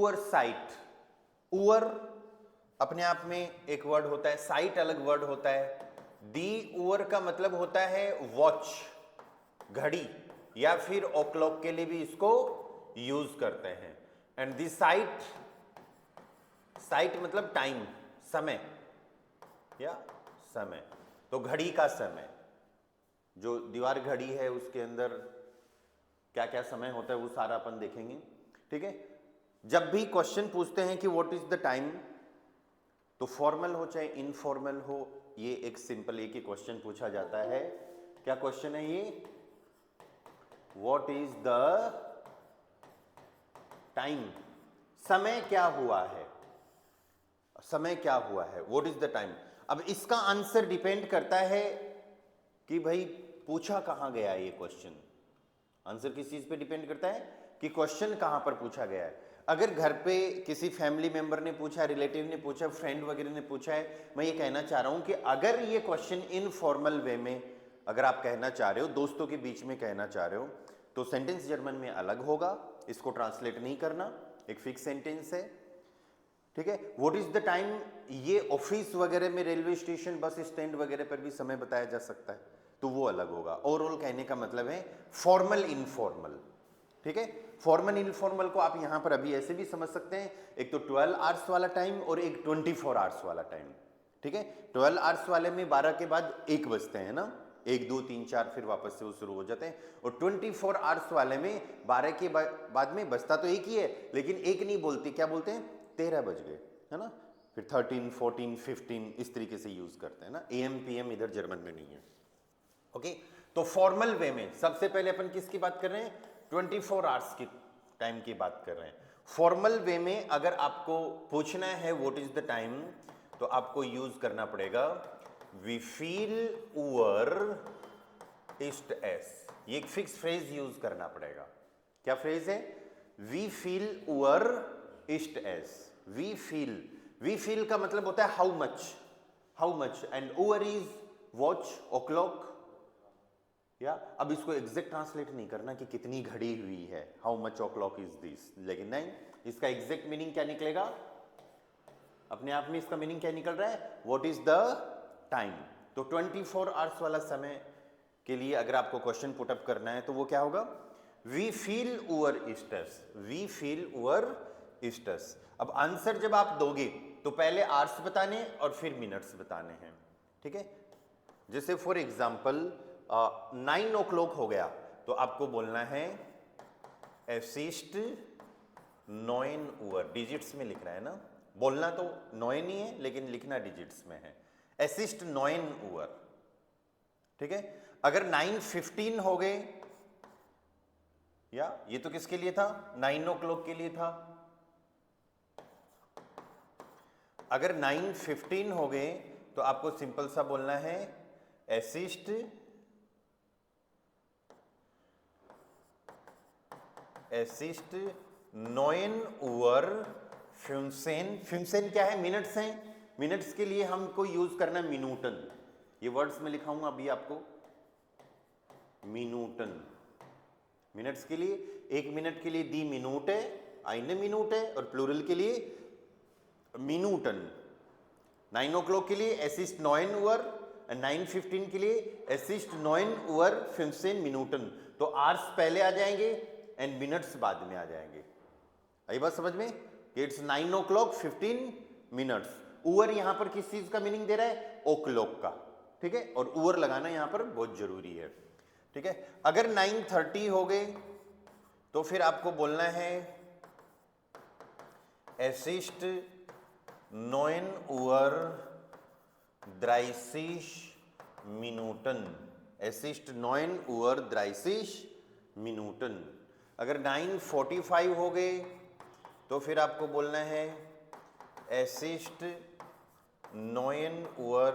उअर site, उअर अपने आप में एक वर्ड होता है, साइट अलग वर्ड होता है। दी उअर का मतलब होता है वॉच, घड़ी, या फिर ओक्लॉक के लिए भी इसको यूज करते हैं। एंड दी साइट, साइट मतलब टाइम, समय या समय, तो घड़ी का समय, जो दीवार घड़ी है उसके अंदर क्या क्या समय होता है वो सारा अपन देखेंगे, ठीक है। जब भी क्वेश्चन पूछते हैं कि व्हाट इज द टाइम, तो फॉर्मल हो चाहे इनफॉर्मल हो, ये एक सिंपल एक ही क्वेश्चन पूछा जाता है। क्या क्वेश्चन है ये? व्हाट इज द टाइम, समय क्या हुआ है, समय क्या हुआ है, व्हाट इज द टाइम। अब इसका आंसर डिपेंड करता है कि भाई पूछा कहां गया ये क्वेश्चन। आंसर किस चीज पे डिपेंड करता है कि क्वेश्चन कहां पर पूछा गया है। अगर घर पे किसी फैमिली मेंबर ने पूछा, रिलेटिव ने पूछा, फ्रेंड वगैरह ने पूछा है, मैं ये कहना चाह रहा हूं कि अगर ये क्वेश्चन इनफॉर्मल वे में अगर आप कहना चाह रहे हो, दोस्तों के बीच में कहना चाह रहे हो, तो सेंटेंस जर्मन में अलग होगा, इसको ट्रांसलेट नहीं करना, एक फिक्स सेंटेंस है, ठीक है। व्हाट इज द टाइम, ये ऑफिस वगैरह में, रेलवे स्टेशन, बस स्टैंड वगैरह पर भी समय बताया जा सकता है, तो वो अलग होगा। ओवरऑल कहने का मतलब है फॉर्मल इनफॉर्मल, ठीक है। फॉर्मल इनफॉर्मल को आप यहां पर अभी ऐसे भी समझ सकते हैं, एक तो 12 आवर्स वाला टाइम और एक 24 आवर्स वाला टाइम, ठीक है। 12 आवर्स वाले में 12 के बाद 1 बजते हैं ना, 1 2 3 4 फिर वापस से वो शुरू हो जाते हैं, और 24 आवर्स वाले में 12 के बाद में बजता तो एक ही है, लेकिन एक नहीं बोलते, क्या बोलते हैं, 13 बज गए, है ना, फिर 13 14 15 इस तरीके से यूज करते हैं ना, AM PM इधर जर्मन में नहीं है, ओके। तो फॉर्मल वे में सबसे पहले अपन किसकी बात कर रहे हैं, 24 आवर्स की टाइम की बात कर रहे हैं। फॉर्मल वे में अगर आपको पूछना है व्हाट इज द टाइम, तो आपको यूज करना पड़ेगा वी फील उअर इस्ट एस, ये एक फिक्स फ्रेज यूज करना पड़ेगा। क्या फ्रेज है? वी फील उअर इस्ट एस, वी फील का मतलब होता है हाउ मच, एंड उअर इज वॉच, ओक्लॉक, या अब इसको एग्जैक्ट ट्रांसलेट नहीं करना कि कितनी घड़ी हुई है, हाउ मच ओक्लॉक इज दिस, लेकिन नहीं, इसका एग्जैक्ट मीनिंग क्या निकलेगा, अपने आप में इसका मीनिंग क्या निकल रहा है, व्हाट इज द टाइम। तो 24 आवर्स वाला समय के लिए अगर आपको क्वेश्चन पुटअप करना है तो वो क्या होगा, वी फील उअर इस्टस, वी फील उअर इस्टस। अब आंसर जब आप दोगे तो पहले आवर्स बताने और फिर मिनट्स बताने हैं, ठीक है। जैसे फॉर एग्जाम्पल 9 o'clock हो गया तो आपको बोलना है एसिस्ट 9 उअर, डिजिट्स में लिखना है ना, बोलना तो 9 ही है लेकिन लिखना डिजिट्स में है, एसिस्ट 9 उअर, ठीक है। अगर 9:15 हो गए, या ये तो किसके लिए था, 9 o'clock के लिए था, अगर 9:15 हो गए तो आपको सिंपल सा बोलना है एसिस्ट 9 उअर 15 क्या है, मिनट्स हैं, मिनट्स के लिए हमको यूज करना मिनूटन, ये वर्ड्स में लिखाऊंगा अभी आपको, मिनूटन, मिनट्स के लिए, 1 मिनट के लिए दी मिनूट है, आइने मिनूट है, और प्लूरल के लिए मिनूटन। 9 o'clock के लिए एसिस्ट 9 उअर, 9:15 के लिए एसिस्ट 9 उअर 15 मिनूटन, तो आवर्स पहले आ जाएंगे एंड मिनट्स बाद में आ जाएंगे। आई बात समझ में कि इट्स 9 o'clock 15 मिनट्स। उअर यहां पर किस चीज का मीनिंग दे रहा है, ओक्लॉक का, ठीक है, और उअर लगाना यहां पर बहुत जरूरी है, ठीक है। अगर 9:30 हो गए तो फिर आपको बोलना है एसिस्ट 9 उअर 30 मिनूटन, एसिस्ट 9 उअर 30 मिनूटन। अगर 9:45 हो गए तो फिर आपको बोलना है एसिस्ट 9 उअर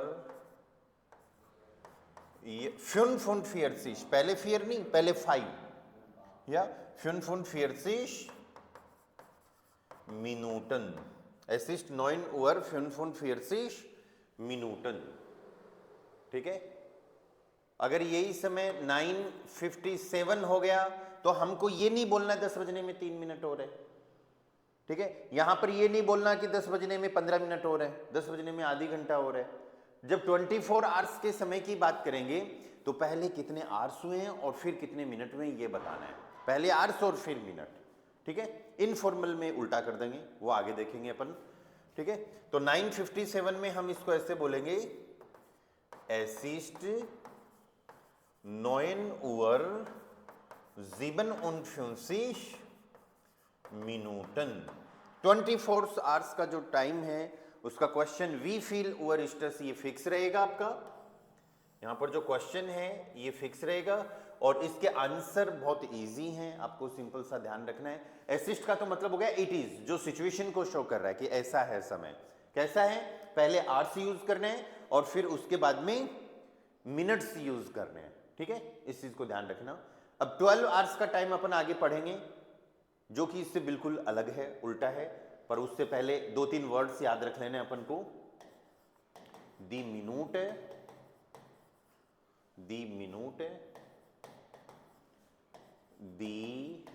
45, पहले फियर नहीं, पहले 5, या 45 मिनूटन, एसिस्ट 9 उअर 45 मिनूटन, ठीक है। अगर यही समय 9:57 हो गया तो हमको ये नहीं बोलना 10 बजने में 3 मिनट हो रहे, ठीक है, यहां पर ये नहीं बोलना कि 10 बजने में 15 मिनट हो रहे हैं, 10 बजने में आधी घंटा हो रहा है। जब 24 आवर्स के समय की बात करेंगे तो पहले कितने आवर्स हुए हैं और फिर कितने मिनट हुए ये बताना है, पहले आवर्स और फिर मिनट। ठीक है, इनफॉर्मल में उल्टा कर देंगे, वो आगे देखेंगे अपन। ठीक है, तो 9:57 में हम इसको ऐसे बोलेंगे, एसिस्ट 9:57 Minuten। 24 आवर्स का जो टाइम है उसका question we feel over stress ये फिक्स रहेगा आपका, यहां पर जो क्वेश्चन है ये फिक्स रहेगा और इसके आंसर बहुत इजी हैं, आपको सिंपल सा ध्यान रखना है। एसिस्ट का तो मतलब हो गया इट इज, जो सिचुएशन को शो कर रहा है कि ऐसा है समय, कैसा है, पहले आवर्स यूज करने हैं और फिर उसके बाद में मिनट्स यूज करने हैं। ठीक है, इस चीज को ध्यान रखना। अब 12 आवर्स का टाइम अपन आगे पढ़ेंगे जो कि इससे बिल्कुल अलग है, उल्टा है, पर उससे पहले 2-3 वर्ड्स याद रख लेने अपन को। दी मिनूट है, दी मिनूट है, दी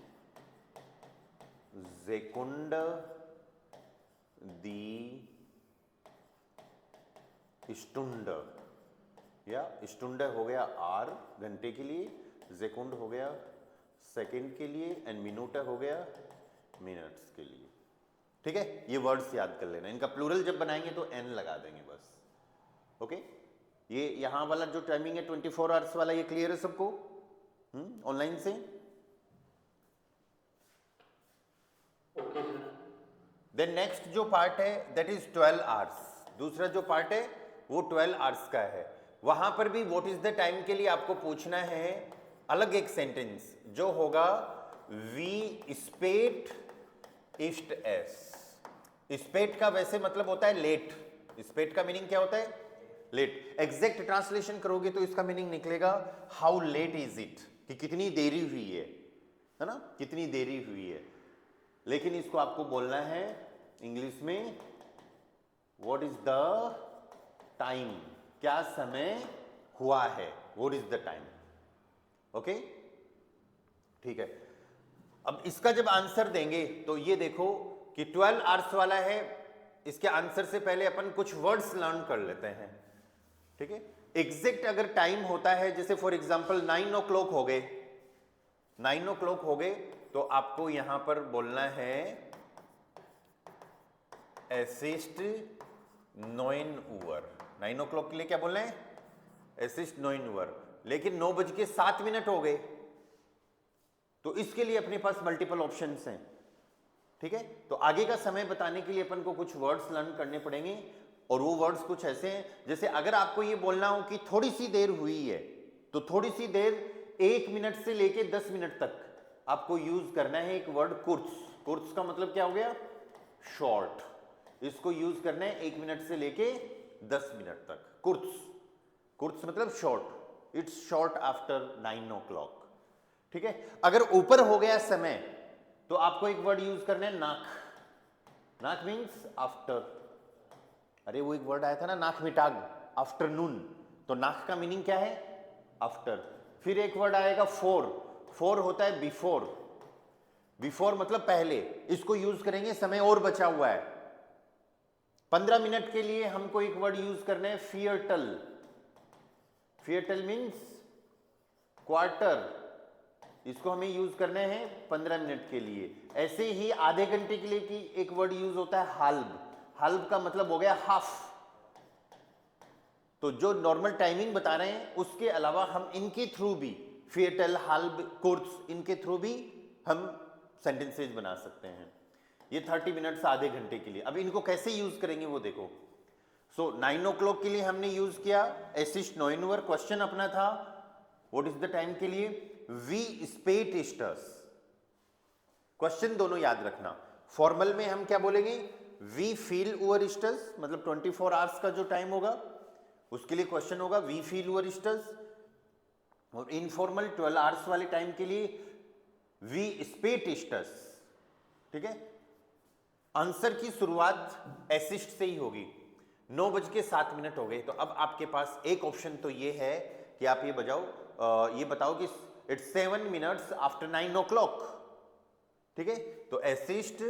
सेकुंड, दी स्टुंड, या स्टुंड हो गया आर घंटे के लिए, सेकुंड हो गया सेकंड के लिए एंड मिनूट हो गया मिनट्स के लिए। ठीक है, ये वर्ड्स याद कर लेना, इनका प्लूरल जब बनाएंगे तो एन लगा देंगे बस। ओके, ये यहां वाला जो टाइमिंग है 24 आवर्स वाला, ये क्लियर है सबको ऑनलाइन से? देन नेक्स्ट जो पार्ट है दैट इज 12 आवर्स। दूसरा जो पार्ट है वो 12 आवर्स का है। वहां पर भी व्हाट इज द टाइम के लिए आपको पूछना है अलग एक सेंटेंस जो होगा वी स्पेट ईस्ट एस। स्पेट का वैसे मतलब होता है लेट, स्पेट का मीनिंग क्या होता है? लेट। एग्जैक्ट ट्रांसलेशन करोगे तो इसका मीनिंग निकलेगा हाउ लेट इज इट, कि कितनी देरी हुई है ना, कितनी देरी हुई है। लेकिन इसको आपको बोलना है इंग्लिश में व्हाट इज द टाइम, क्या समय हुआ है, what is the time. Okay, ठीक है। अब इसका जब आंसर देंगे तो ये देखो कि 12 आवर्स वाला है, इसके आंसर से पहले अपन कुछ वर्ड्स लर्न कर लेते हैं। ठीक है, एग्जैक्ट अगर टाइम होता है, जैसे फॉर एग्जांपल 9 o'clock हो गए, 9 o'clock हो गए, तो आपको यहां पर बोलना है एसिस्ट 9 Uhr। 9 o'clock के लिए क्या बोलना है? Assist 9 Uhr। लेकिन 9:07 हो गए, तो इसके लिए अपने पास मल्टीपल ऑप्शंस हैं। ठीक है, तो आगे का समय बताने के लिए अपन को कुछ वर्ड्स लर्न करने पड़ेंगे, और वो वर्ड्स कुछ ऐसे हैं, जैसे अगर आपको ये बोलना हो कि थोड़ी सी देर हुई है, तो थोड़ी सी देर 1 मिनट से लेके 10 मिनट तक आपको यूज करना है एक वर्ड कुर्स। कुर्स का मतलब क्या हो गया? शॉर्ट। इसको यूज करना है 1 मिनट से लेके 10 मिनट तक। कुर्स, कुर्स मतलब short, it's short after 9 o'clock। ठीक है, अगर ऊपर हो गया समय तो आपको एक वर्ड यूज करना है नाक। नाक मीन्स आफ्टर। अरे वो एक वर्ड आया था ना नाक मिटाग, आफ्टरनून, तो नाक का मीनिंग क्या है? आफ्टर। फिर एक वर्ड आएगा फोर। फोर होता है बिफोर। बिफोर मतलब पहले, इसको यूज करेंगे समय और बचा हुआ है। 15 मिनट के लिए हमको एक वर्ड यूज करना है फियरटल। फियरटल मीन्स क्वार्टर, इसको हमें यूज करने हैं 15 मिनट के लिए। ऐसे ही आधे घंटे के लिए की एक वर्ड यूज होता है हाल्ब। हाल्ब का मतलब हो गया हाफ। तो जो नॉर्मल टाइमिंग बता रहे हैं उसके अलावा हम इनके थ्रू भी, फियरटल, हाल्ब, कुर्स, इनके थ्रू भी हम सेंटेंसेज बना सकते हैं। ये 30 मिनट्स आधे घंटे के लिए। अब इनको कैसे यूज करेंगे वो देखो। सो 9 o'clock के लिए हमने यूज किया एसिस्ट 9 Uhr। क्वेश्चन अपना था व्हाट इज द टाइम के लिए? We स्पेट esters. क्वेश्चन दोनों याद रखना। फॉर्मल में हम क्या बोलेंगे? वी फील ओवर ईस्टर्स, मतलब 24 आवर्स का जो टाइम होगा उसके लिए क्वेश्चन होगा वी फील ओवर ईस्टर्स। और इनफॉर्मल 12 आवर्स वाले टाइम के लिए वी स्पेट ईस्टर्स। ठीक है, आंसर की शुरुआत एसिस्ट से ही होगी। 9:07 हो गए, तो अब आपके पास एक ऑप्शन तो ये है कि आप ये बताओ कि इट्स 7 minutes आफ्टर 9 o'clock। ठीक है, तो एसिस्ट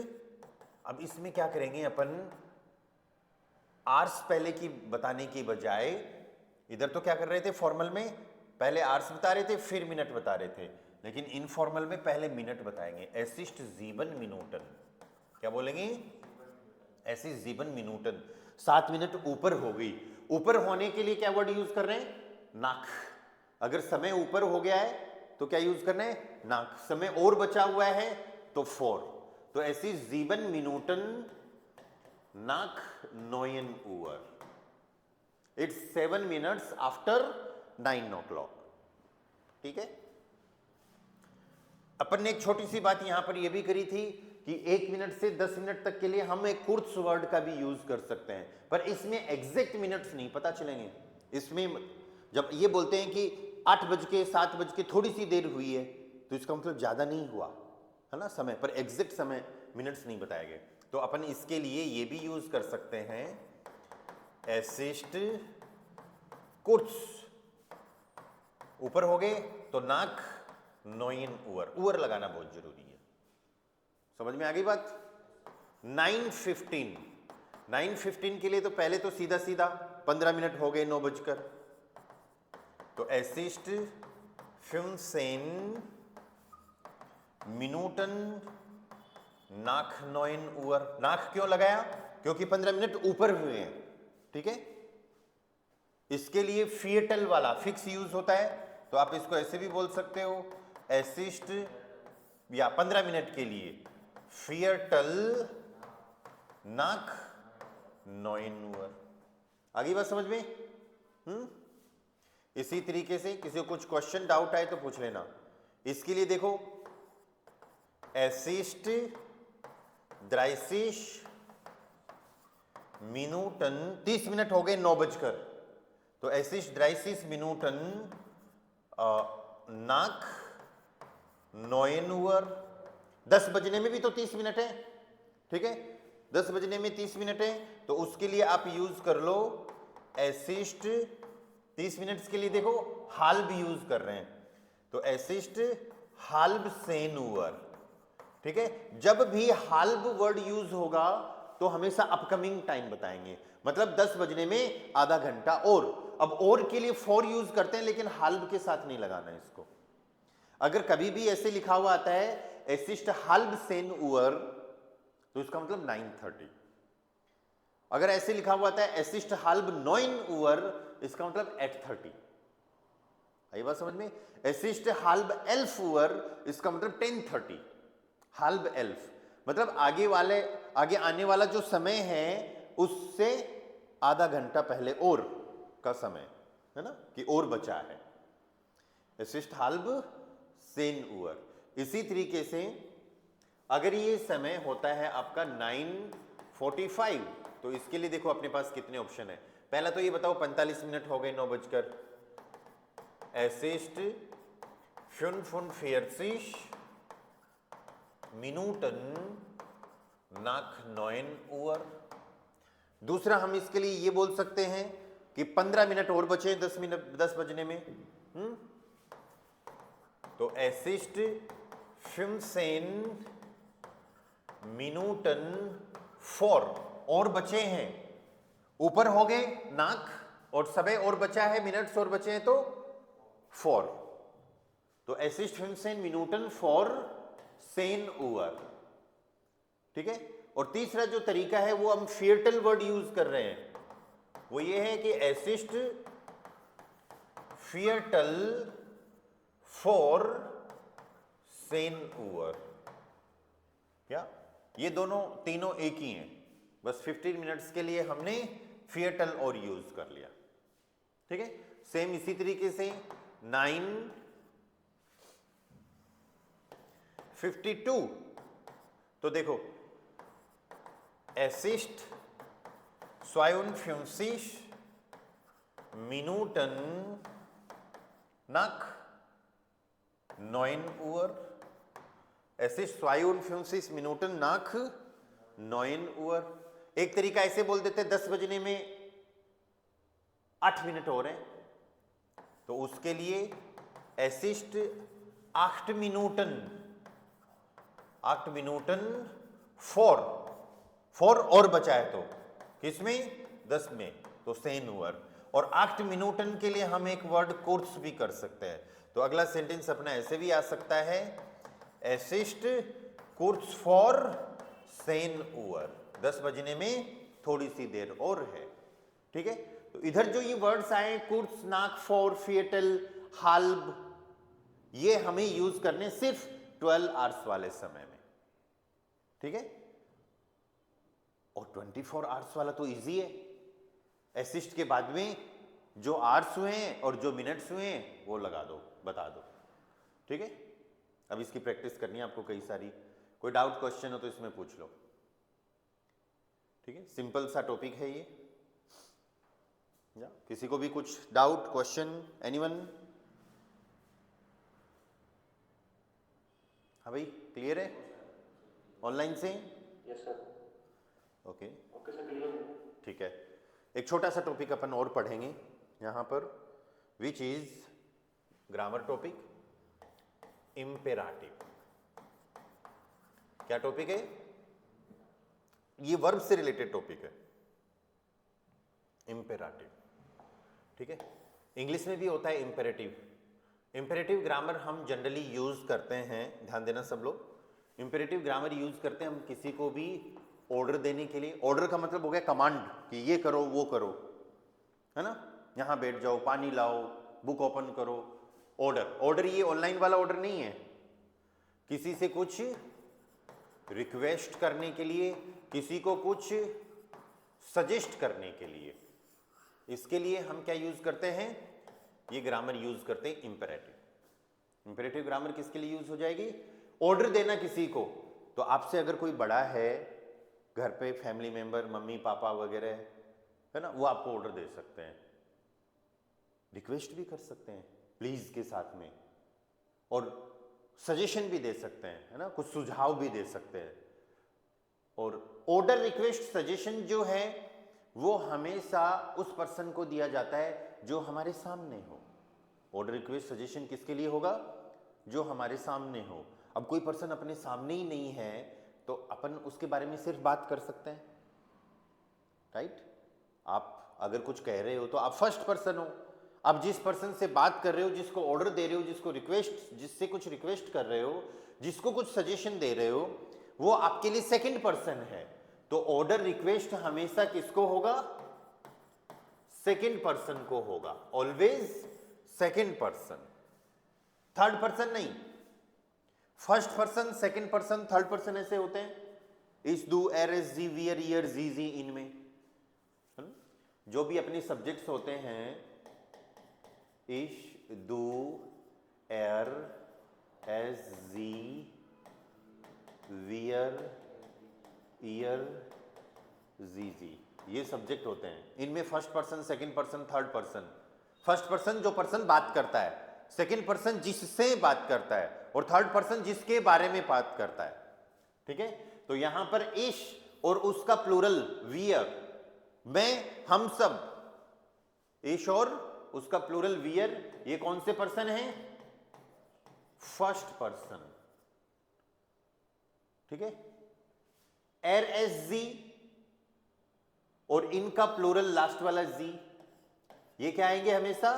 अब इसमें क्या करेंगे अपन, आर्स पहले की बताने की बजाय, इधर तो क्या कर रहे थे फॉर्मल में, पहले आर्स बता रहे थे फिर मिनट बता रहे थे, लेकिन इनफॉर्मल में पहले मिनट बताएंगे। एसिस्ट 7 मिनूटन, क्या बोलेंगे, एसिस्ट 7 मिनूटन, 7 मिनट ऊपर हो गई। ऊपर होने के लिए क्या वर्ड यूज कर रहे हैं, नाक। अगर समय ऊपर हो गया है तो क्या यूज करना है, नाक। समय और बचा हुआ है तो 4। तो एसिस्ट 7 मिनूटन नाक 9 Uhr। It's 7 minutes after 9 o'clock। ठीक है। अपन ने एक छोटी सी बात यहां पर यह भी करी थी कि 1 मिनट से 10 मिनट तक के लिए हम एक कुर्स वर्ड का भी यूज कर सकते हैं, पर इसमें एग्जैक्ट मिनट्स नहीं पता चलेंगे। इसमें जब ये बोलते हैं कि 8 बज के 7 बज के थोड़ी सी देर हुई है, तो इसका मतलब ज्यादा नहीं हुआ है ना समय, पर एग्जैक्ट समय मिनट्स नहीं बताए गए। तो अपन इसके लिए ये भी यूज कर सकते हैं, एसिस्ट कुर्स, ऊपर हो गए तो नाक 9 Uhr। Uhr लगाना बहुत जरूरी है। समझ में आ गई बात। 9:15, 9:15 के लिए तो पहले तो सीधा सीधा 15 मिनट हो गए 9 बजकर, तो एसिस्ट 15 मिनूटन नाक 9 Uhr। नाक क्यों लगाया, क्योंकि 15 मिनट ऊपर हुए हैं। ठीक है। इसके लिए फिएटल वाला फिक्स यूज होता है, तो आप इसको ऐसे भी बोल सकते हो, एसिस्ट या 15 मिनट के लिए फिएटल नाक 9 Uhr। आगे बात समझ में। इसी तरीके से किसी को कुछ क्वेश्चन डाउट आए तो पूछ लेना। इसके लिए देखो, एसिस्ट 30 मिनूटन, 30 मिनट हो गए 9 बजकर, तो एसिस्ट 30 मिनूटन नाक 9 Uhr। 10 बजने में भी तो 30 मिनट है। ठीक है, 10 बजने में 30 मिनट है, तो उसके लिए आप यूज कर लो एसिस्ट 30 मिनट्स के लिए देखो हाल्ब यूज कर रहे हैं, तो एसिस्ट हाल्ब 10 Uhr। ठीक है, जब भी हाल्ब वर्ड यूज होगा तो हमेशा अपकमिंग टाइम बताएंगे, मतलब 10 बजने में आधा घंटा और। अब और के लिए 4 यूज करते हैं, लेकिन हाल्ब के साथ नहीं लगाना इसको। अगर कभी भी ऐसे लिखा हुआ आता है एसिस्ट हाल्ब 10 Uhr, तो इसका मतलब 9:30। अगर ऐसे लिखा हुआ आता है एसिस्ट हाल्ब 9 Uhr, इसका मतलब 8:30। आई बात समझ में। एसिस्ट हाल्ब 11 Uhr, इसका मतलब 10:30। हाल्ब 11 मतलब आगे आने वाला जो समय है उससे आधा घंटा पहले और का समय है ना, कि और बचा है। एसिस्ट हाल्ब 10 Uhr। इसी तरीके से अगर ये समय होता है आपका 9:45, तो इसके लिए देखो अपने पास कितने ऑप्शन है। पहला तो ये बताओ 45 मिनट हो गए 9 बजकर, एसिस्ट 45 मिनूटन नाक 9 Uhr। दूसरा हम इसके लिए ये बोल सकते हैं कि 15 मिनट और बचे 10 बजने में। तो एसिस्ट 15 मिनूटन 4 और बचे हैं, ऊपर हो गए नाक और समय और बचा है, मिनट्स और बचे हैं तो 4। तो एसिस्ट 15 मिनूटन 4 10 Uhr। ठीक है। और तीसरा जो तरीका है वो हम फिएटल वर्ड यूज कर रहे हैं, वो ये है कि एसिस्ट फिएटल 4 10 Uhr। क्या ये तीनों एक ही हैं, बस 15 मिनट्स के लिए हमने फिएटल और यूज कर लिया। ठीक है। सेम इसी तरीके से 9:52, तो देखो एसिस्ट 52 मिनूटन नाक 9 Uhr। एसिस्ट 52 मिनूटन नाक 9 Uhr। एक तरीका ऐसे बोल देते 10 बजने में 8 मिनट और हैं, तो उसके लिए एसिस्ट 8 मिनूटन 4 फॉर और बचा है तो किसमें 10 में, तो सेन हुअर। और 8 मिनूटन के लिए हम एक वर्ड कोर्स भी कर सकते हैं। तो अगला सेंटेंस अपना ऐसे भी आ सकता है, असिस्ट कोर्स फॉर सेन हुअर, 10 बजने में थोड़ी सी देर और है। ठीक है, तो इधर जो ये वर्ड्स आए कुर्स, नाक, फॉर, फिएटल, हाल्ब, ये हमें यूज करने सिर्फ 12 आवर्स वाले समय में। ठीक है, और 24 आवर्स वाला तो इजी है, असिस्ट के बाद में जो आवर्स हुए हैं और जो मिनट्स हुए हैं वो लगा दो, बता दो। ठीक है, अब इसकी प्रैक्टिस करनी है आपको कई सारी। कोई डाउट क्वेश्चन हो तो इसमें पूछ लो। ठीक है, सिंपल सा टॉपिक है ये। या किसी को भी कुछ डाउट क्वेश्चन, एनीवन? हाँ भाई, क्लियर है ऑनलाइन से? Yes sir. Okay okay sir, clear है। ठीक है, एक छोटा सा टॉपिक अपन और पढ़ेंगे यहाँ पर, विच इज ग्रामर टॉपिक, इम्पेराटिव। क्या टॉपिक है ये? वर्ब से रिलेटेड टॉपिक है, इम्पेराटिव। ठीक है, इंग्लिश में भी होता है इम्पेरेटिव। इम्पेरेटिव ग्रामर हम जनरली यूज करते हैं, ध्यान देना सब लोग। इम्पेरेटिव ग्रामर यूज करते हैं हम किसी को भी ऑर्डर देने के लिए। ऑर्डर का मतलब हो गया कमांड, कि ये करो वो करो, है ना, यहां बैठ जाओ, पानी लाओ, बुक ओपन करो। ऑर्डर, ऑर्डर ये ऑनलाइन वाला ऑर्डर नहीं है, किसी से कुछ रिक्वेस्ट करने के लिए, किसी को कुछ सजेस्ट करने के लिए, इसके लिए हम क्या यूज करते हैं? ये ग्रामर यूज करते हैं इंपेरेटिव। इंपेरेटिव ग्रामर किसके लिए यूज हो जाएगी? ऑर्डर देना किसी को। तो आपसे अगर कोई बड़ा है घर पे, फैमिली मेंबर, मम्मी पापा वगैरह, है ना, वो आपको ऑर्डर दे सकते हैं, रिक्वेस्ट भी कर सकते हैं प्लीज के साथ में, और सजेशन भी दे सकते हैं, है ना, कुछ सुझाव भी दे सकते हैं। और ऑर्डर, रिक्वेस्ट, सजेशन जो है वो हमेशा उस पर्सन को दिया जाता है जो हमारे सामने हो। ऑर्डर, रिक्वेस्ट, सजेशन किसके लिए होगा? जो हमारे सामने हो। अब कोई पर्सन अपने सामने ही नहीं है तो अपन उसके बारे में सिर्फ बात कर सकते हैं, राइट? आप अगर कुछ कह रहे हो तो आप फर्स्ट पर्सन हो। आप जिस पर्सन से बात कर रहे हो, जिसको ऑर्डर दे रहे हो, जिसको रिक्वेस्ट, जिससे कुछ रिक्वेस्ट कर रहे हो, जिसको कुछ सजेशन दे रहे हो, वो आपके लिए सेकंड पर्सन है। तो ऑर्डर, रिक्वेस्ट हमेशा किसको होगा? सेकंड पर्सन को होगा, always second person, third person नहीं। First person, second person, third person ऐसे होते हैं, इस, दू, एर, एस, जी, वियर, ईयर, जी, जी, इनमें जो भी अपने सब्जेक्ट्स होते हैं, इश, दू, एर, एस, जी, वियर, ईयर, जी, जी, ये सब्जेक्ट होते हैं। इनमें first person, second person, third person. First person जो पर्सन बात करता है, सेकंड पर्सन जिससे बात करता है, और थर्ड पर्सन जिसके बारे में बात करता है। ठीक है, तो यहां पर इश और उसका प्लूरल वियर, मैं, हम सब, इश और उसका प्लूरल वियर, ये कौन से पर्सन है? First person. ठीक है, एर, एस, जी और इनका प्लूरल लास्ट वाला जी, ये क्या आएंगे हमेशा?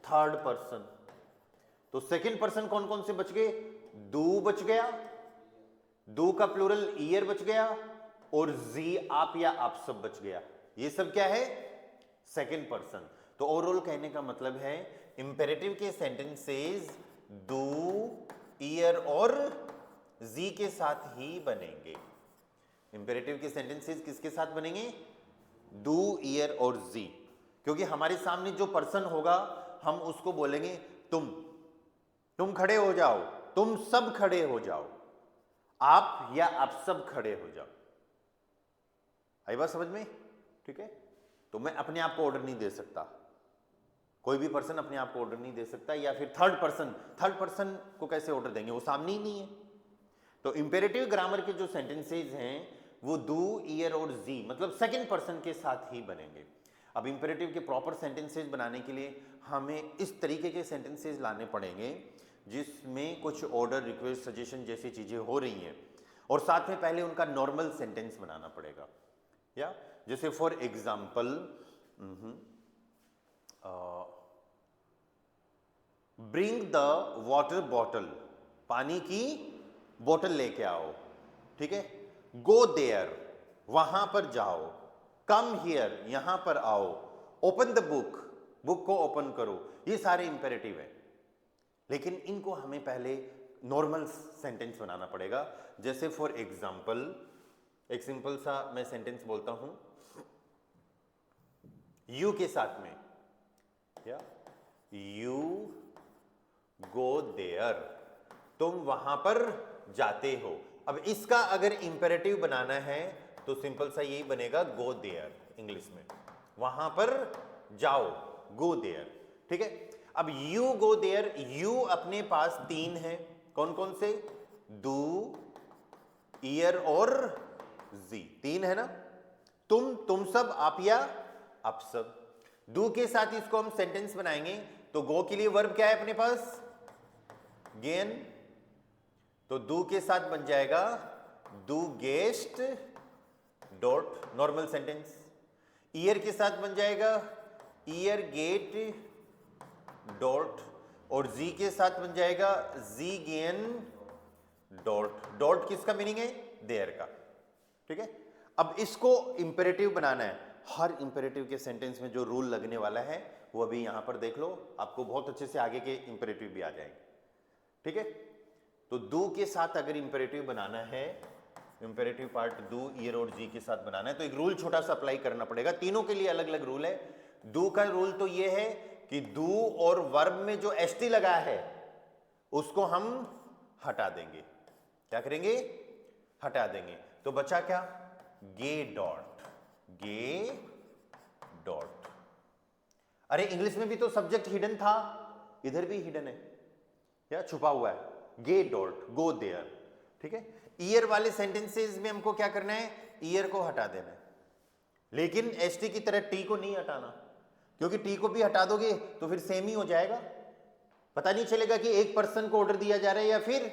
Third person. तो सेकंड पर्सन कौन कौन से बच गए? दू बच गया, दू का प्लूरल ईयर बच गया, और जी, आप या आप सब बच गया। ये सब क्या है? Second person. तो ओवरऑल कहने का मतलब है इंपेरेटिव के सेंटेंसेस दू, ईयर और जी के साथ ही बनेंगे। इंपेरेटिव के सेंटेंसेस किसके साथ बनेंगे? डू, ईयर और जी। क्योंकि हमारे सामने जो पर्सन होगा हम उसको बोलेंगे तुम खड़े हो जाओ, तुम सब खड़े हो जाओ, आप या आप सब खड़े हो जाओ। आई बात समझ में? ठीक है, तो मैं अपने आप को ऑर्डर नहीं दे सकता, कोई भी पर्सन अपने आप को ऑर्डर नहीं दे सकता। या फिर थर्ड पर्सन को कैसे ऑर्डर देंगे? वो सामने ही नहीं है। तो इंपेरेटिव ग्रामर के जो सेंटेंसेज हैं वो डू, ईयर और जी, मतलब सेकंड पर्सन के साथ ही बनेंगे। अब इंपेरेटिव के प्रॉपर सेंटेंसेज बनाने के लिए हमें इस तरीके के सेंटेंसेज लाने पड़ेंगे जिसमें कुछ ऑर्डर, रिक्वेस्ट, सजेशन जैसी चीजें हो रही हैं, और साथ में पहले उनका नॉर्मल सेंटेंस बनाना पड़ेगा। या जैसे for example, bring the water bottle, पानी की बोतल लेके आओ, ठीक है। गो देयर, वहां पर जाओ। कम हियर, यहां पर आओ। ओपन द बुक, बुक को ओपन करो। ये सारे इंपेरेटिव है, लेकिन इनको हमें पहले नॉर्मल सेंटेंस बनाना पड़ेगा। जैसे फॉर एग्जाम्पल, एक सिंपल सा मैं सेंटेंस बोलता हूं यू के साथ में, या यू गो देयर, तुम वहां पर जाते हो। अब इसका अगर इंपेरेटिव बनाना है तो सिंपल सा यही बनेगा, गो देयर। इंग्लिश में वहां पर जाओ, गो देयर, ठीक है। अब यू गो देयर, यू अपने पास 3 है, कौन कौन से? डू, ईयर और जी, 3 है ना। तुम सब, आप या आप सब। डू के साथ इसको हम सेंटेंस बनाएंगे तो गो के लिए वर्ब क्या है अपने पास? गेन। तो डू के साथ बन जाएगा do guest dot, normal sentence. Year के साथ बन जाएगा ईयर गेट डॉट, और जी के साथ बन जाएगा जी गेन डॉट। डॉट किसका मीनिंग है? देयर का, ठीक है। अब इसको इंपेरेटिव बनाना है। हर इंपेरेटिव के सेंटेंस में जो रूल लगने वाला है वो अभी यहां पर देख लो, आपको बहुत अच्छे से आगे के इंपेरेटिव भी आ जाएंगे, ठीक है। तो डू के साथ अगर इंपेरेटिव बनाना है, इंपेरेटिव पार्ट डू, ईयर और जी के साथ बनाना है, तो एक रूल छोटा सा अप्लाई करना पड़ेगा। तीनों के लिए अलग अलग रूल है। डू का रूल तो ये है कि डू और वर्ब में जो एसटी लगा है उसको हम हटा देंगे। क्या करेंगे? हटा देंगे। तो बचा क्या? गे डॉट, गे डॉट। अरे इंग्लिश में भी तो सब्जेक्ट हिडन था, इधर भी हिडन है या छुपा हुआ है, गे डॉट, गो देयर, ठीक है। ईयर वाले सेंटेंसेस में हमको क्या करना है? ईयर को हटा देना है, लेकिन एसटी की तरह टी को नहीं हटाना, क्योंकि टी को भी हटा दोगे तो फिर सेम ही हो जाएगा। पता नहीं चलेगा कि एक पर्सन को ऑर्डर दिया जा रहा है या फिर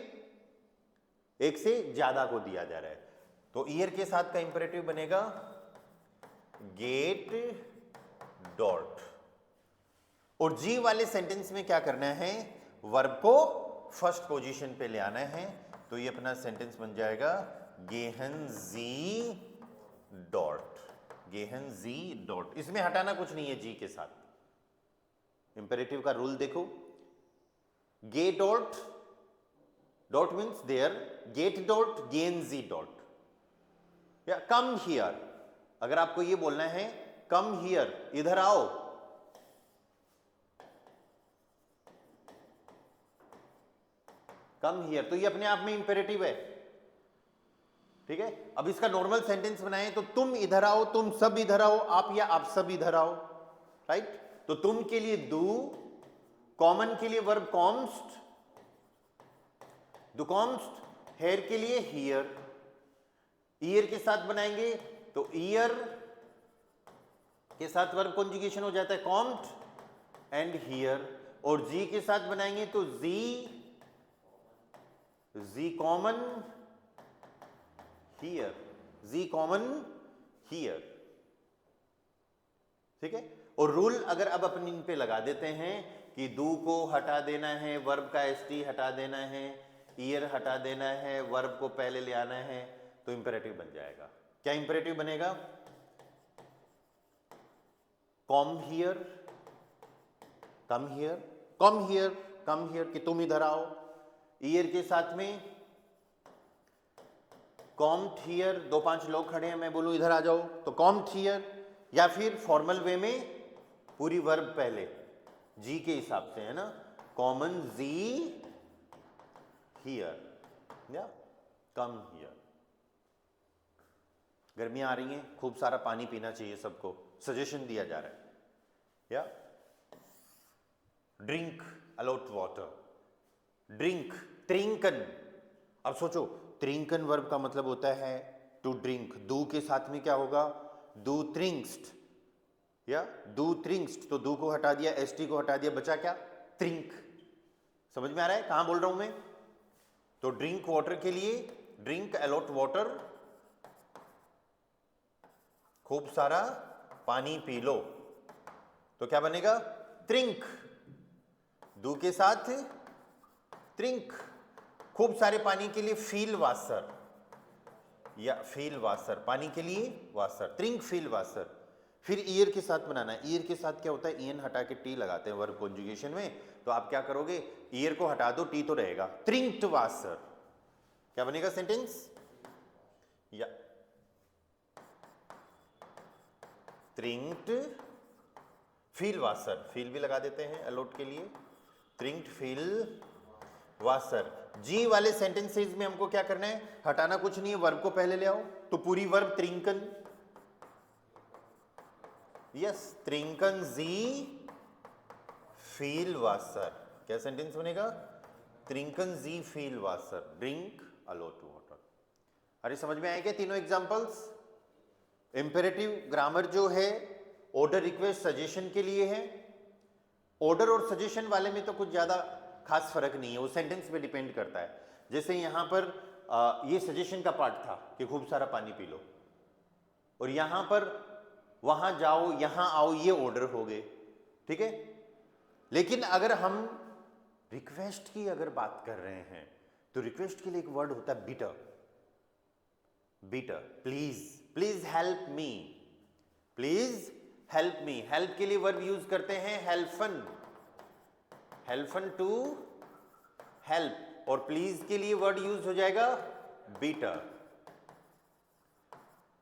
एक से ज्यादा को दिया जा रहा है। तो ईयर के साथ का इंपेरेटिव बनेगा गेट डॉट। और जी वाले सेंटेंस में क्या करना है? वर्ब को फर्स्ट पोजीशन पे ले आना है। तो ये अपना सेंटेंस बन जाएगा गेहन जी डॉट, गेहन जी डॉट। इसमें हटाना कुछ नहीं है जी के साथ। इंपेरेटिव का रूल देखो, गे डॉट, डॉट मीन्स देयर, गेट डॉट, गेन जी डॉट। या कम हियर, अगर आपको ये बोलना है कम हियर, इधर आओ, कम हियर, तो ये अपने आप में इंपेरेटिव है, ठीक है। अब इसका नॉर्मल सेंटेंस बनाएं तो तुम इधर आओ, तुम सब इधर आओ, आप या आप सब इधर आओ, राइट। तो तुम के लिए डू, कॉमन के लिए वर्ब कॉम्स्ट, डू कॉम्स्ट, हेयर के लिए हियर। ईयर के साथ बनाएंगे तो ईयर के साथ वर्ब कॉन्जुगेशन हो जाता है कॉम्ड एंड हियर। और जी के साथ बनाएंगे तो जी, जी कॉमन हियर, जी कॉमन हियर, ठीक है। और रूल अगर अब अपन इन पे लगा देते हैं कि डू को हटा देना है, वर्ब का एसटी हटा देना है, ईयर हटा देना है, वर्ब को पहले ले आना है, तो इंपेरेटिव बन जाएगा। क्या इंपेरेटिव बनेगा? Come here, come here, come here, come here, कि तुम इधर आओ। ईयर के साथ में कॉम्ड हियर, 2-5 लोग खड़े हैं, मैं बोलूं इधर आ जाओ तो कॉम्ड हियर। या फिर फॉर्मल वे में पूरी वर्ब पहले जी के हिसाब से, है ना, कॉमन जी हियर या कम हियर। गर्मियां आ रही हैं, खूब सारा पानी पीना चाहिए सबको, सजेशन दिया जा रहा है। या ड्रिंक अलॉट वाटर, ड्रिंक, त्रिंकन। अब सोचो, त्रिंकन वर्ब का मतलब होता है टू ड्रिंक। डू के साथ में क्या होगा? डू त्रिंक्स्ट, या डू त्रिंक्स्ट, तो डू को हटा दिया, एसटी को हटा दिया, बचा क्या? त्रिंक। समझ में आ रहा है कहां बोल रहा हूं मैं? तो ड्रिंक वाटर के लिए ड्रिंक अलॉट वाटर, खूब सारा पानी पी लो, तो क्या बनेगा? त्रिंक। दू के साथ त्रिंक। खूब सारे पानी के लिए फील वासर, या फील वासर, पानी के लिए वासर, त्रिंक फील वासर। फिर ईयर के साथ बनाना है। ईयर के साथ क्या होता है? ईएन हटा के टी लगाते हैं वर्ब कॉन्जुगेशन में, तो आप क्या करोगे? ईयर को हटा दो, टी तो रहेगा, त्रिंक्ट वासर। क्या बनेगा सेंटेंस? या त्रिंक्ट फील वासर, फील भी लगा देते हैं अलॉट के लिए, त्रिंक्ट फील वासर। जी वाले सेंटेंसेस में हमको क्या करना है? हटाना कुछ नहीं है, वर्ब को पहले ले आओ, तो पूरी वर्ब त्रिंकन, यस, त्रिंकन जी फील वासर। क्या सेंटेंस बनेगा? त्रिंकन जी फील वासर, ड्रिंक अलॉट वाटर। अरे समझ में आए क्या तीनों एग्जांपल्स? इंपेरेटिव ग्रामर जो है ऑर्डर, रिक्वेस्ट, सजेशन के लिए है। ऑर्डर और सजेशन वाले में तो कुछ ज्यादा खास फर्क नहीं है, वो सेंटेंस पे डिपेंड करता है। जैसे यहां पर ये सजेशन का पार्ट था कि खूब सारा पानी पी लो, और यहां पर वहां जाओ, यहां आओ, ये ऑर्डर हो गए, ठीक है। लेकिन अगर हम रिक्वेस्ट की अगर बात कर रहे हैं तो रिक्वेस्ट के लिए एक वर्ड होता है bitter. Bitter, please, please help me, please help me. Help के लिए वर्ब यूज करते हैं हेल्फन, हेल्फन टू हेल्प, और प्लीज के लिए वर्ड यूज हो जाएगा बिटर।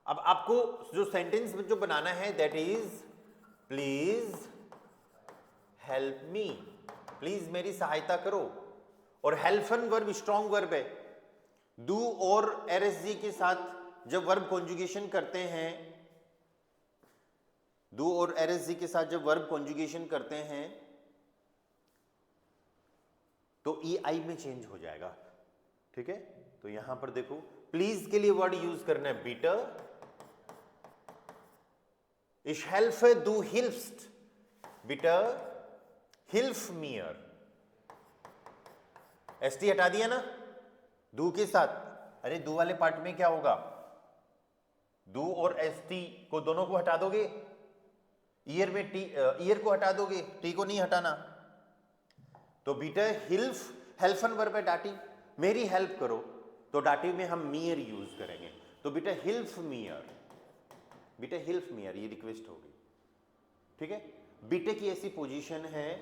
अब आपको जो सेंटेंस में जो बनाना है that is please help me, please मेरी सहायता करो। और हेल्फन वर्ब स्ट्रॉन्ग वर्ब है। डू और एरएसजी के साथ जब वर्ब कॉन्जुगेशन करते हैं, डू और एरएसजी के साथ जब वर्ब कॉन्जुगेशन करते हैं तो ईआई में चेंज हो जाएगा, ठीक है। तो यहां पर देखो, प्लीज के लिए वर्ड यूज करना है bitter. Ich helfe, du hilfst, bitte hilf mir। ST हटा दिया ना दू के साथ। अरे दू वाले पार्ट में क्या होगा? दू और एसटी को दोनों को हटा दोगे, ईयर में टी, ईयर को हटा दोगे, टी को नहीं हटाना। तो बीटा हिल्फ, हेल्फन वर्ब है डाटी, मेरी हेल्प करो, तो डाटी में हम मियर यूज करेंगे। तो बेटा हिल्फ मियर, बीटा हिल्फ मियर, ये रिक्वेस्ट होगी, ठीक है। बीटे की ऐसी पोजीशन है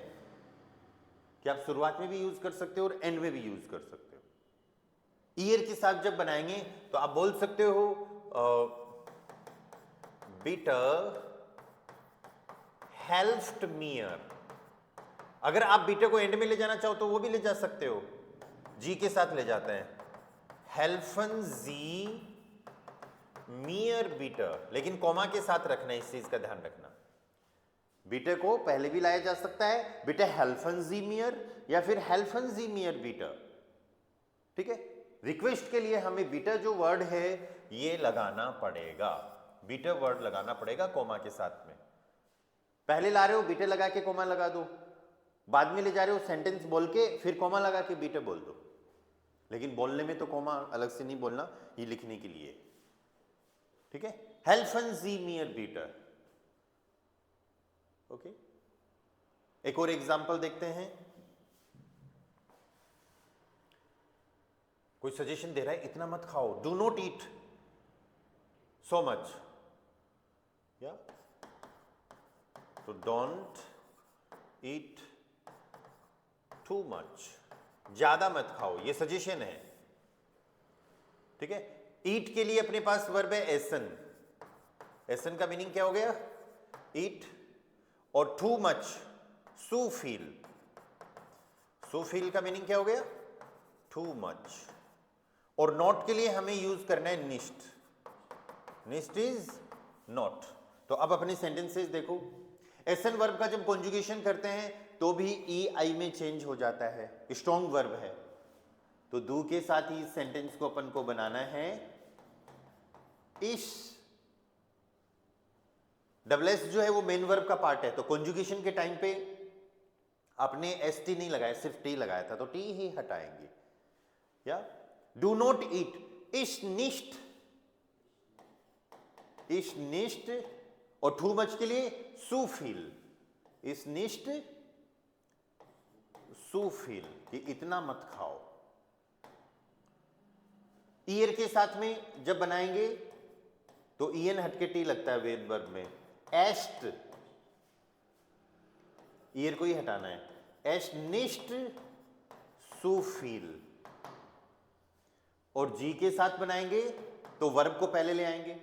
कि आप शुरुआत में भी यूज कर सकते हो और एंड में भी यूज कर सकते हो। ईयर के साथ जब बनाएंगे तो आप बोल सकते हो बीटा हेल्फ्ड मियर। अगर आप बीटे को एंड में ले जाना चाहो तो वो भी ले जा सकते हो, जी के साथ ले जाते हैं, हेल्फन जी मियर बीटर, लेकिन कॉमा के साथ रखना है, इस चीज का ध्यान रखना। बीटे को पहले भी लाया जा सकता है, बीटे हेल्फन जी मियर या फिर हेल्फन जी मियर बीटर, ठीक है। रिक्वेस्ट के लिए हमें बीटा जो वर्ड है ये लगाना पड़ेगा, बीटा वर्ड लगाना पड़ेगा कॉमा के साथ में। पहले ला रहे हो बीटे लगा के कॉमा लगा दो, बाद में ले जा रहे हो सेंटेंस बोल के फिर कॉमा लगा के बीटे बोल दो, लेकिन बोलने में तो कॉमा अलग से नहीं बोलना, ये लिखने के लिए, ठीक है। हेल्फन जी मियर बीटर, ओके। एक और एग्जांपल देखते हैं। कोई सजेशन दे रहा है इतना मत खाओ, do not eat so much, या तो डोंट ईट टू मच, ज्यादा मत खाओ, ये सजेशन है, ठीक है। ईट के लिए अपने पास वर्ब है एसन, एसन का मीनिंग क्या हो गया? ईट। और टू मच सू फील, सू फील का मीनिंग क्या हो गया? Too much. और नॉट के लिए हमें यूज करना है निस्ट, निस्ट इज नॉट। तो अब अपने सेंटेंसेस देखो, एसन वर्ब का जब कॉन्जुगेशन करते हैं तो भी ई आई में चेंज हो जाता है, स्ट्रॉन्ग वर्ब है। तो डू के साथ ही इस सेंटेंस को अपन को बनाना है इश। डबल एस जो है वो मेन वर्ब का पार्ट है, तो कॉन्जुगेशन के टाइम पे आपने एस टी नहीं लगाया, सिर्फ टी लगाया था, तो टी ही हटाएंगे। या डू नॉट ईट, इस निष्ठ, इस निष्ठ, और टू मच के लिए सुफील, इस निष्ठ सुफील कि इतना मत खाओ। ईयर के साथ में जब बनाएंगे तो ईएन हटके टी लगता है वेद वर्ग में। एस्ट, ईयर को ही हटाना है। एस्टनिष्ट सुफील, और जी के साथ बनाएंगे तो वर्ब को पहले ले आएंगे,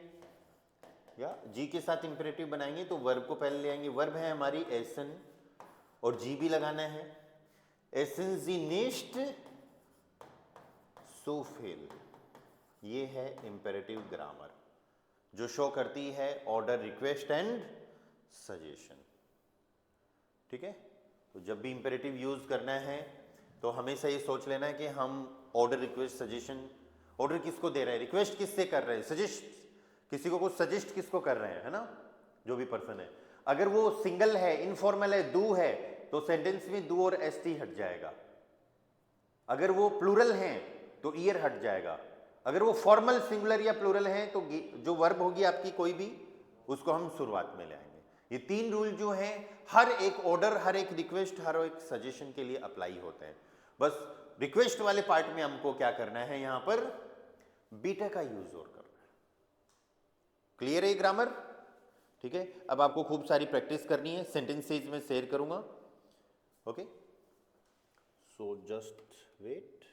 या जी के साथ इंपेरेटिव बनाएंगे तो वर्ब को पहले ले आएंगे। वर्ब है हमारी एसन, और जी भी लगाना है। एसेंजिनिस्ट सुफील, ये है इंपेरेटिव ग्रामर जो शो करती है ऑर्डर, रिक्वेस्ट एंड सजेशन। ठीक है, तो जब भी इंपेरेटिव यूज करना है तो हमेशा ये सोच लेना है कि हम ऑर्डर, रिक्वेस्ट, सजेशन, ऑर्डर किसको दे रहे हैं, रिक्वेस्ट किससे कर रहे हैं, सजेस्ट किसी को कुछ सजेस्ट किसको कर रहे हैं, है ना, जो भी पर्सन है। अगर वो सिंगल है, इनफॉर्मल है, दू है, तो सेंटेंस में दू और एसटी हट जाएगा। अगर वो प्लूरल हैं तो ईयर हट जाएगा। अगर वो फॉर्मल, सिंगुलर या प्लूरल हैं तो जो वर्ब होगी आपकी कोई भी, उसको हम शुरुआत में ले आएंगे। ये तीन रूल जो हैं हर एक ऑर्डर, हर एक रिक्वेस्ट, हर एक सजेशन के लिए अप्लाई होते हैं। बस रिक्वेस्ट वाले पार्ट में हमको क्या करना है, यहां पर बीटा का यूज और करना है। क्लियर है ग्रामर? ठीक है, अब आपको खूब सारी प्रैक्टिस करनी है, सेंटेंसेज में शेयर करूंगा। Okay, so just wait.